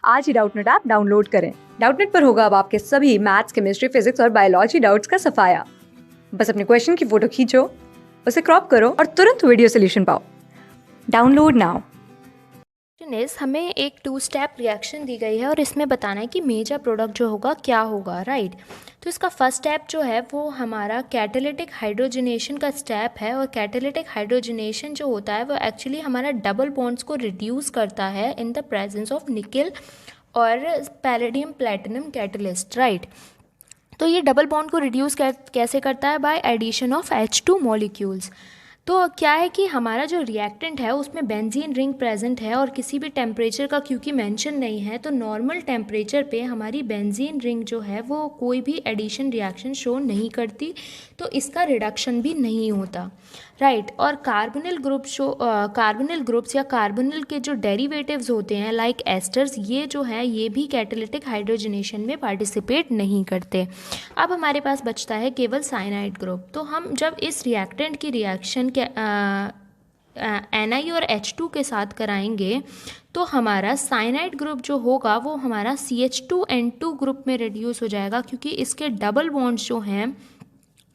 आज ही Doubtnut app download करें। Doubtnut पर होगा अब आपके सभी मैथ्स, केमिस्ट्री, फिजिक्स और बायोलॉजी डाउट्स का सफाया। बस अपने क्वेश्चन की फोटो खींचो, उसे क्रॉप करो और तुरंत वीडियो सोल्यूशन पाओ। Download now. हमें एक 2 स्टेप रिएक्शन दी गई है और इसमें बताना है कि मेजर प्रोडक्ट जो होगा क्या होगा, राइट। तो इसका फर्स्ट स्टेप जो है वो हमारा कैटालिटिक हाइड्रोजनेशन का स्टेप है। और कैटालिटिक हाइड्रोजनेशन जो होता है वो एक्चुअली हमारा डबल बॉन्ड्स को रिड्यूस करता है इन द प्रेजेंस ऑफ निकल और पैलेडियम प्लेटिनम कैटलिस्ट, राइट। तो ये डबल बॉन्ड को रिड्यूस कैसे करता है? By addition of H2 molecules. तो क्या है कि हमारा जो रिएक्टेंट है उसमें बेंजीन रिंग प्रेजेंट है और किसी भी टेम्परेचर का क्योंकि मेंशन नहीं है, तो नॉर्मल टेम्परेचर पे हमारी बेंजीन रिंग जो है वो कोई भी एडिशन रिएक्शन शो नहीं करती, तो इसका रिडक्शन भी नहीं होता, राइट। और कार्बोनिल ग्रुप्स या कार्बोनिल के जो डेरिवेटिव्स होते हैं लाइक एस्टर्स, ये जो है ये भी कैटालिटिक हाइड्रोजनेशन में पार्टिसिपेट नहीं करते। अब हमारे पास बचता है केवल साइनाइड ग्रुप। तो हम जब इस रिएक्टेंट की रिएक्शन के Na और H2 के साथ कराएंगे तो हमारा साइनाइड ग्रुप जो होगा वो हमारा CH2N2 ग्रुप में रिड्यूस हो जाएगा, क्योंकि इसके डबल बॉन्ड्स जो हैं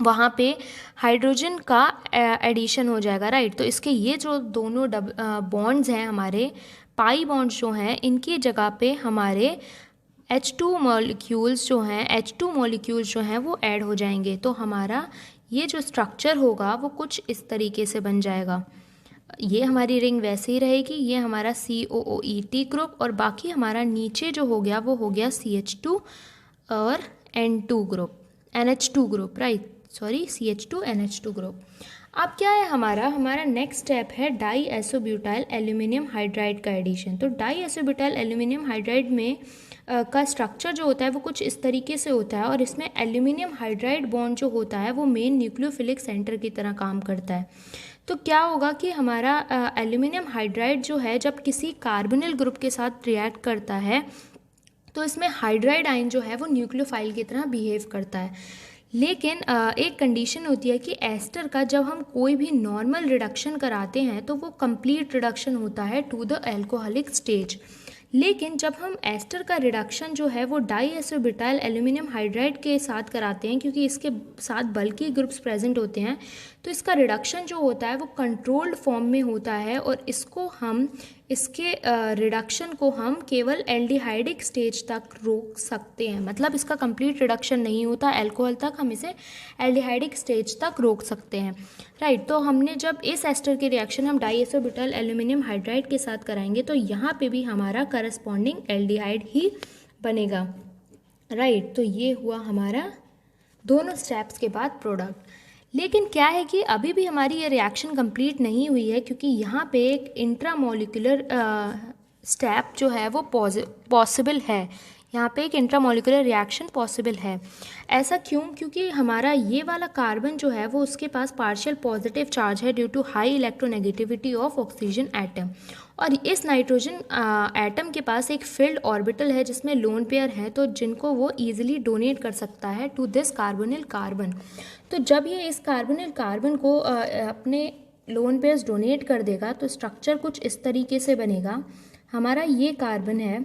वहाँ पे हाइड्रोजन का एडिशन हो जाएगा, राइट। तो इसके ये जो दोनों बॉन्ड्स हैं हमारे पाई बॉन्ड्स जो हैं, इनकी जगह पे हमारे H2 मॉलिक्यूल्स जो हैं वो ऐड हो जाएंगे। तो हमारा ये जो स्ट्रक्चर होगा वो कुछ इस तरीके से बन जाएगा। ये हमारी रिंग वैसे ही रहेगी, ये हमारा COOET ग्रुप, और बाकी हमारा नीचे जो हो गया वो हो गया CH2 और N2 group, NH2 group, right, sorry CH2NH2 group. अब क्या है हमारा नेक्स्ट स्टेप है डाई एसोब्यूटाइल एल्यूमिनियम हाइड्राइड का एडिशन। तो डाई एसोब्यूटाइल एल्यूमिनियम हाइड्राइड में का स्ट्रक्चर जो होता है वो कुछ इस तरीके से होता है, और इसमें एल्यूमिनियम हाइड्राइड बॉन्ड जो होता है वो मेन न्यूक्लियोफिलिक सेंटर की तरह काम करता है। तो क्या होगा कि हमारा एल्यूमिनियम हाइड्राइड जो है जब किसी कार्बोनिल ग्रुप के साथ रिएक्ट करता है तो इसमें हाइड्राइड आयन जो है वो न्यूक्लियोफाइल की तरह बिहेव करता है। लेकिन एक कंडीशन होती है कि एस्टर का जब हम कोई भी नॉर्मल रिडक्शन कराते हैं तो वो कंप्लीट रिडक्शन होता है टू द एल्कोहलिक स्टेज। लेकिन जब हम एस्टर का रिडक्शन जो है वो डाई एसोब्यूटाइल एल्यूमिनियम हाइड्राइड के साथ कराते हैं, क्योंकि इसके साथ बल्कि ग्रुप्स प्रेजेंट होते हैं, तो इसका रिडक्शन जो होता है वो कंट्रोल्ड फॉर्म में होता है, और इसके रिडक्शन को हम केवल एल्डिहाइडिक स्टेज तक रोक सकते हैं। मतलब इसका कंप्लीट रिडक्शन नहीं होता अल्कोहल तक, हम इसे एल्डिहाइडिक स्टेज तक रोक सकते हैं, राइट। तो हमने जब इस एस्टर के रिएक्शन हम डाई एसोब्यूटाइल एल्यूमिनियम हाइड्राइड के साथ कराएंगे तो यहाँ पे भी हमारा करस्पॉन्डिंग एल्डिहाइड ही बनेगा, राइट। तो ये हुआ हमारा दोनों स्टेप्स के बाद प्रोडक्ट। लेकिन क्या है कि अभी भी हमारी ये रिएक्शन कंप्लीट नहीं हुई है, क्योंकि यहाँ पे एक इंट्रामोलिकुलर स्टेप जो है वो पॉसिबल है। यहाँ पे एक इंट्रामोलिकुलर रिएक्शन पॉसिबल है। ऐसा क्यों? क्योंकि हमारा ये वाला कार्बन जो है वो उसके पास पार्शियल पॉजिटिव चार्ज है due to high electronegativity of oxygen atom, और इस नाइट्रोजन एटम के पास एक फिल्ड ऑर्बिटल है जिसमें लोन पेयर है, तो जिनको वो ईजिली डोनेट कर सकता है टू दिस कार्बोनिल कार्बन। तो जब ये इस कार्बोनिल कार्बन को अपने लोन पेयर्स डोनेट कर देगा तो स्ट्रक्चर कुछ इस तरीके से बनेगा। हमारा ये कार्बन है,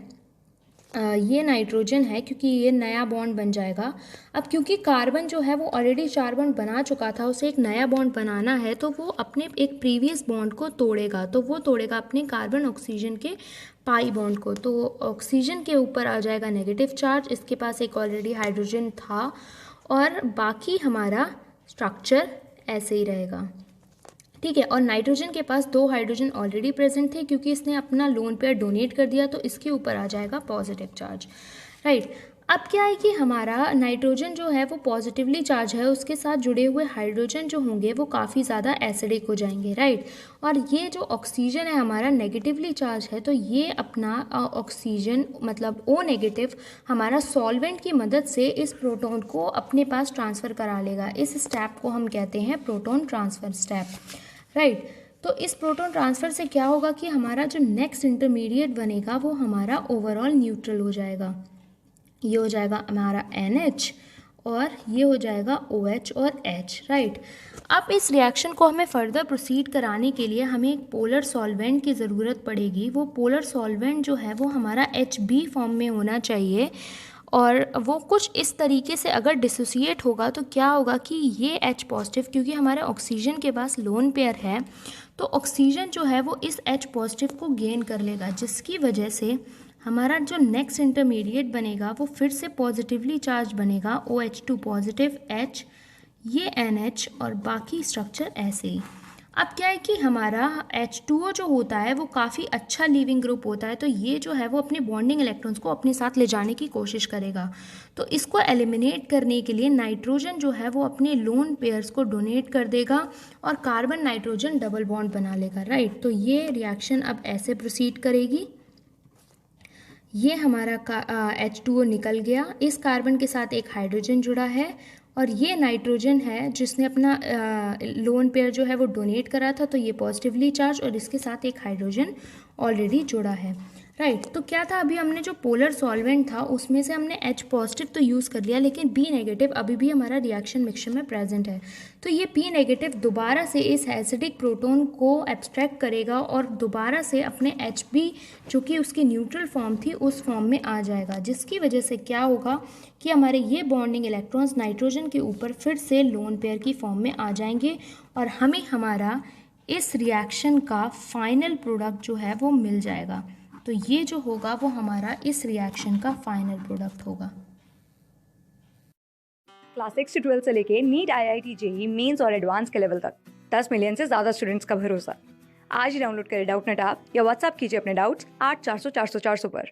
ये नाइट्रोजन है, क्योंकि ये नया बॉन्ड बन जाएगा। अब क्योंकि कार्बन जो है वो ऑलरेडी 4 बॉन्ड बना चुका था, उसे एक नया बॉन्ड बनाना है, तो वो अपने एक प्रीवियस बॉन्ड को तोड़ेगा। तो वो तोड़ेगा अपने कार्बन ऑक्सीजन के पाई बॉन्ड को। तो ऑक्सीजन के ऊपर आ जाएगा नेगेटिव चार्ज, इसके पास एक ऑलरेडी हाइड्रोजन था, और बाकी हमारा स्ट्रक्चर ऐसे ही रहेगा, ठीक है। और नाइट्रोजन के पास 2 हाइड्रोजन ऑलरेडी प्रेजेंट थे, क्योंकि इसने अपना लोन पेयर डोनेट कर दिया, तो इसके ऊपर आ जाएगा पॉजिटिव चार्ज, राइट। अब क्या है कि हमारा नाइट्रोजन जो है वो पॉजिटिवली चार्ज है, उसके साथ जुड़े हुए हाइड्रोजन जो होंगे वो काफ़ी ज़्यादा एसिडिक हो जाएंगे, राइट। और ये जो ऑक्सीजन है हमारा नेगेटिवली चार्ज है, तो ये अपना ऑक्सीजन मतलब O नेगेटिव हमारा सॉल्वेंट की मदद से इस प्रोटॉन को अपने पास ट्रांसफ़र करा लेगा। इस स्टेप को हम कहते हैं प्रोटॉन ट्रांसफ़र स्टेप, राइट। तो इस प्रोटॉन ट्रांसफ़र से क्या होगा कि हमारा जो नेक्स्ट इंटरमीडिएट बनेगा वो हमारा ओवरऑल न्यूट्रल हो जाएगा। ये हो जाएगा हमारा NH, और ये हो जाएगा OH और H, राइट। अब इस रिएक्शन को हमें फर्दर प्रोसीड कराने के लिए हमें एक पोलर सॉल्वेंट की ज़रूरत पड़ेगी। वो पोलर सॉल्वेंट जो है वो हमारा HB फॉर्म में होना चाहिए और वो कुछ इस तरीके से अगर डिसोसिएट होगा तो क्या होगा कि ये H पॉजिटिव, क्योंकि हमारे ऑक्सीजन के पास लोन पेयर है तो ऑक्सीजन जो है वो इस H पॉजिटिव को गेन कर लेगा, जिसकी वजह से हमारा जो नेक्स्ट इंटरमीडिएट बनेगा वो फिर से पॉजिटिवली चार्ज बनेगा, OH2 पॉजिटिव, H, ये NH और बाकी स्ट्रक्चर ऐसे ही। अब क्या है कि हमारा H2O जो होता है वो काफ़ी अच्छा लीविंग ग्रुप होता है, तो ये जो है वो अपने बॉन्डिंग इलेक्ट्रॉन्स को अपने साथ ले जाने की कोशिश करेगा। तो इसको एलिमिनेट करने के लिए नाइट्रोजन जो है वो अपने लोन पेयर्स को डोनेट कर देगा और कार्बन नाइट्रोजन डबल बॉन्ड बना लेगा, राइट। तो ये रिएक्शन अब ऐसे प्रोसीड करेगी। ये हमारा H2O निकल गया, इस कार्बन के साथ एक हाइड्रोजन जुड़ा है और ये नाइट्रोजन है जिसने अपना लोन पेयर जो है वो डोनेट करा था, तो ये पॉजिटिवली चार्ज और इसके साथ एक हाइड्रोजन ऑलरेडी जुड़ा है, राइट। तो क्या था, अभी हमने जो पोलर सॉल्वेंट था उसमें से हमने H पॉजिटिव तो यूज़ कर लिया, लेकिन B नेगेटिव अभी भी हमारा रिएक्शन मिक्सचर में प्रेजेंट है। तो ये P नेगेटिव दोबारा से इस एसिडिक प्रोटोन को एब्स्ट्रैक्ट करेगा और दोबारा से अपने HB जो कि उसकी न्यूट्रल फॉर्म थी उस फॉर्म में आ जाएगा, जिसकी वजह से क्या होगा कि हमारे ये बॉन्डिंग इलेक्ट्रॉन्स नाइट्रोजन के ऊपर फिर से लोन पेयर की फॉर्म में आ जाएंगे और हमें हमारा इस रिएक्शन का फाइनल प्रोडक्ट जो है वो मिल जाएगा। तो ये जो होगा वो हमारा इस रिएक्शन का फाइनल प्रोडक्ट होगा। क्लास 6 से 12 से लेके नीट, IIT, JEE मेंस और एडवांस के लेवल तक 10 मिलियन से ज़्यादा स्टूडेंट्स का भरोसा। आज ही डाउनलोड करें डाउटनेट ऐप या व्हाट्सएप कीजिए अपने डाउट्स 8400 400 400 पर।